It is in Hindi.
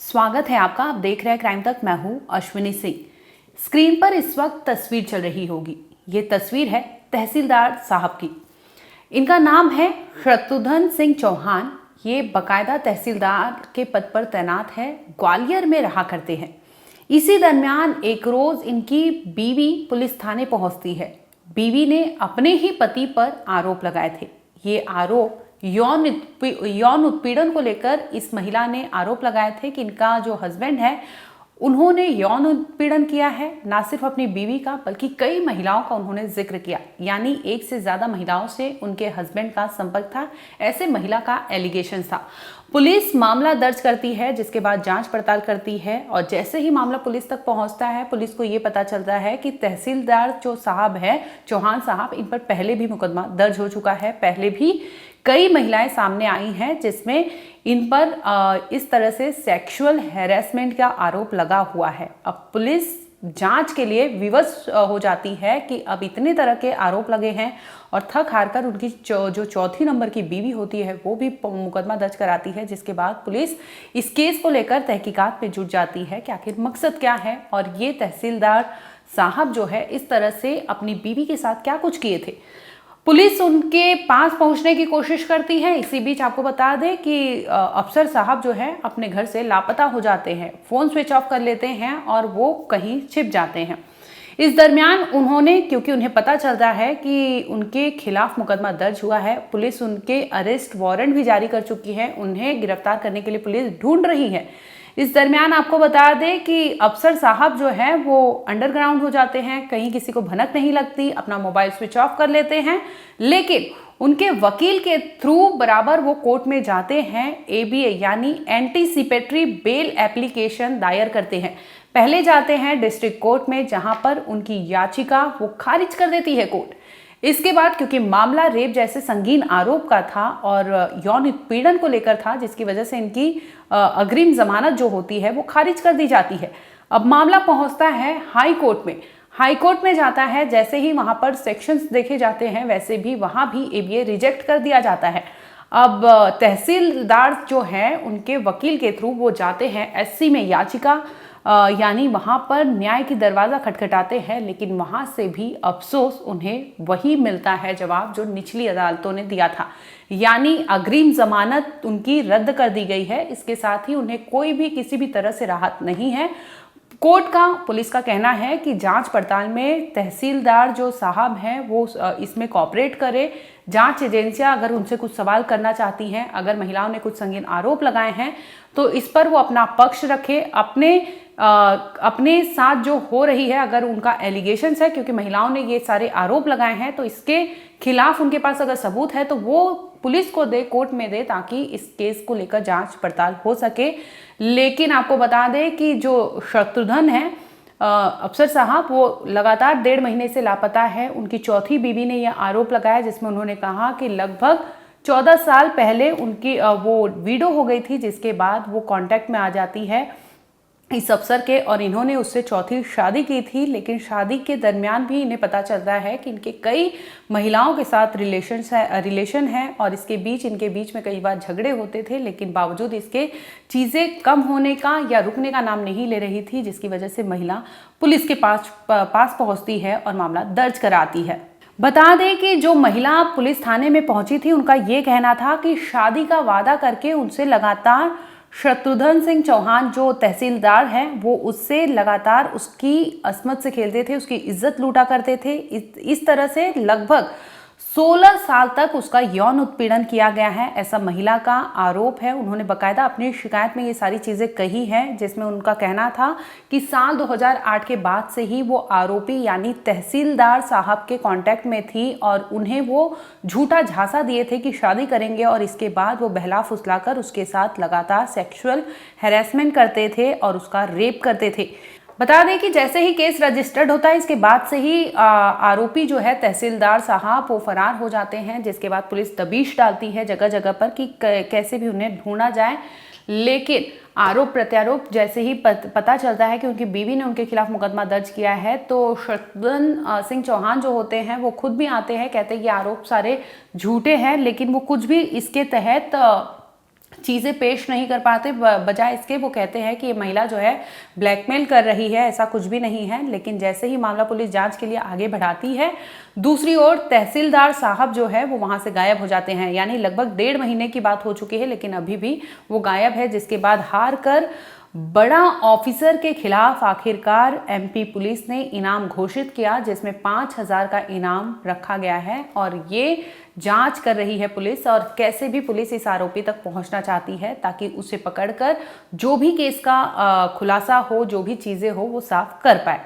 स्वागत है आपका। आप देख रहे हैं क्राइम तक। मैं हूं अश्विनी सिंह। स्क्रीन पर इस वक्त तस्वीर चल रही होगी। ये तस्वीर है तहसीलदार साहब की। इनका नाम है शत्रुघ्न सिंह चौहान। ये बकायदा तहसीलदार के पद पर तैनात है, ग्वालियर में रहा करते हैं। इसी दरमियान एक रोज इनकी बीवी पुलिस थाने पहुंचती है। बीवी ने अपने ही पति पर आरोप लगाए थे। ये आरोप यौन उत्पीड़न को लेकर इस महिला ने आरोप लगाए थे कि इनका जो हस्बैंड है उन्होंने यौन उत्पीड़न किया है। ना सिर्फ अपनी बीवी का बल्कि कई महिलाओं का उन्होंने जिक्र किया, यानी एक से ज्यादा महिलाओं से उनके हस्बैंड का संपर्क था, ऐसे महिला का एलिगेशन था। पुलिस मामला दर्ज करती है, जिसके बाद जांच पड़ताल करती है और जैसे ही मामला पुलिस तक पहुंचता है, पुलिस को ये पता चलता है कि तहसीलदार जो साहब है चौहान साहब, इन पर पहले भी मुकदमा दर्ज हो चुका है। पहले भी कई महिलाएं सामने आई हैं जिसमें इन पर इस तरह से सेक्सुअल हैरेसमेंट का आरोप लगा हुआ है। अब पुलिस जांच के लिए विवश हो जाती है कि अब इतने तरह के आरोप लगे हैं और थक हार कर उनकी जो चौथी नंबर की बीवी होती है वो भी मुकदमा दर्ज कराती है। जिसके बाद पुलिस इस केस को लेकर तहकीकात में जुट जाती है कि आखिर मकसद क्या है और ये तहसीलदार साहब जो है इस तरह से अपनी बीवी के साथ क्या कुछ किए थे। पुलिस उनके पास पहुंचने की कोशिश करती है। इसी बीच आपको बता दें कि अफसर साहब जो है अपने घर से लापता हो जाते हैं, फोन स्विच ऑफ कर लेते हैं और वो कहीं छिप जाते हैं। इस दरमियान उन्होंने, क्योंकि उन्हें पता चलता है कि उनके खिलाफ मुकदमा दर्ज हुआ है, पुलिस उनके अरेस्ट वारंट भी जारी कर चुकी है। उन्हें गिरफ्तार करने के लिए पुलिस ढूंढ रही है। इस दरमियान आपको बता दें कि अफसर साहब जो है वो अंडरग्राउंड हो जाते हैं, कहीं किसी को भनक नहीं लगती, अपना मोबाइल स्विच ऑफ कर लेते हैं। लेकिन उनके वकील के थ्रू बराबर वो कोर्ट में जाते हैं, एबीए यानी एंटीसिपेटरी बेल एप्लीकेशन दायर करते हैं। पहले जाते हैं डिस्ट्रिक्ट कोर्ट में, जहां पर उनकी याचिका वो खारिज कर देती है कोर्ट। इसके बाद क्योंकि मामला रेप जैसे संगीन आरोप का था और यौन उत्पीड़न को लेकर था, जिसकी वजह से इनकी अग्रिम जमानत जो होती है वो खारिज कर दी जाती है। अब मामला पहुंचता है हाई कोर्ट में। हाई कोर्ट में जाता है, जैसे ही वहां पर सेक्शंस देखे जाते हैं वैसे भी वहां भी एबीए रिजेक्ट कर दिया जाता है। अब तहसीलदार जो है उनके वकील के थ्रू वो जाते हैं एससी में याचिका, यानी वहां पर न्याय की दरवाजा खटखटाते हैं। लेकिन वहां से भी अफसोस उन्हें वही मिलता है जवाब जो निचली अदालतों ने दिया था, यानी अग्रिम जमानत उनकी रद्द कर दी गई है। इसके साथ ही उन्हें कोई भी किसी भी तरह से राहत नहीं है। कोर्ट का, पुलिस का कहना है कि जांच पड़ताल में तहसीलदार जो साहब हैं वो इसमें कोऑपरेट करे। जांच एजेंसियां अगर उनसे कुछ सवाल करना चाहती हैं, अगर महिलाओं ने कुछ संगीन आरोप लगाए हैं तो इस पर वो अपना पक्ष रखे। अपने साथ जो हो रही है, अगर उनका एलिगेशंस है, क्योंकि महिलाओं ने ये सारे आरोप लगाए हैं, तो इसके खिलाफ उनके पास अगर सबूत है तो वो पुलिस को दे, कोर्ट में दे, ताकि इस केस को लेकर जांच पड़ताल हो सके। लेकिन आपको बता दें कि जो शत्रुघ्न है अफसर साहब, वो लगातार 1.5 महीने से लापता है। उनकी चौथी बीवी ने यह आरोप लगाया, जिसमें उन्होंने कहा कि लगभग 14 साल पहले उनकी वो विडो हो गई थी, जिसके बाद वो कांटेक्ट में आ जाती है इस अफसर के और इन्होंने उससे चौथी शादी की थी। लेकिन शादी के दरमियान भी इन्हें पता चलता है कि इनके कई महिलाओं के साथ रिलेशन है और इनके बीच में कई बार झगड़े होते थे। लेकिन बावजूद इसके चीज़ें कम होने का या रुकने का नाम नहीं ले रही थी, जिसकी वजह से महिला पुलिस के पास पहुंचती है और मामला दर्ज कराती है। बता दें कि जो महिला पुलिस थाने में पहुंची थी, उनका ये कहना था कि शादी का वादा करके उनसे लगातार शत्रुघ्न सिंह चौहान जो तहसीलदार हैं वो उससे लगातार उसकी अस्मत से खेलते थे, उसकी इज्जत लूटा करते थे। इस तरह से लगभग 16 साल तक उसका यौन उत्पीड़न किया गया है, ऐसा महिला का आरोप है। उन्होंने बकायदा अपनी शिकायत में ये सारी चीज़ें कही हैं, जिसमें उनका कहना था कि साल 2008 के बाद से ही वो आरोपी यानी तहसीलदार साहब के कांटेक्ट में थी और उन्हें वो झूठा झांसा दिए थे कि शादी करेंगे और इसके बाद वो बहला फुसलाकर उसके साथ लगातार सेक्सुअल हैरेसमेंट करते थे और उसका रेप करते थे। बता दें कि जैसे ही केस रजिस्टर्ड होता है, इसके बाद से ही आरोपी जो है तहसीलदार साहब वो फरार हो जाते हैं, जिसके बाद पुलिस दबिश डालती है जगह जगह पर कि कैसे भी उन्हें ढूंढा जाए। लेकिन आरोप प्रत्यारोप जैसे ही पता चलता है कि उनकी बीवी ने उनके खिलाफ मुकदमा दर्ज किया है, तो शत्रुघ्न सिंह चौहान जो होते हैं वो खुद भी आते हैं, कहते हैं कि आरोप सारे झूठे हैं, लेकिन वो कुछ भी इसके तहत चीज़ें पेश नहीं कर पाते, बजाय इसके वो कहते हैं कि ये महिला जो है ब्लैकमेल कर रही है। ऐसा कुछ भी नहीं है। लेकिन जैसे ही मामला पुलिस जांच के लिए आगे बढ़ाती है, दूसरी ओर तहसीलदार साहब जो है वो वहां से गायब हो जाते हैं। यानी लगभग 1.5 महीने की बात हो चुकी है, लेकिन अभी भी वो गायब है। जिसके बाद हार कर बड़ा ऑफिसर के खिलाफ आखिरकार एमपी पुलिस ने इनाम घोषित किया, जिसमें 5,000 का इनाम रखा गया है। और ये जांच कर रही है पुलिस, और कैसे भी पुलिस इस आरोपी तक पहुंचना चाहती है ताकि उसे पकड़कर जो भी केस का खुलासा हो, जो भी चीजें हो, वो साफ कर पाए।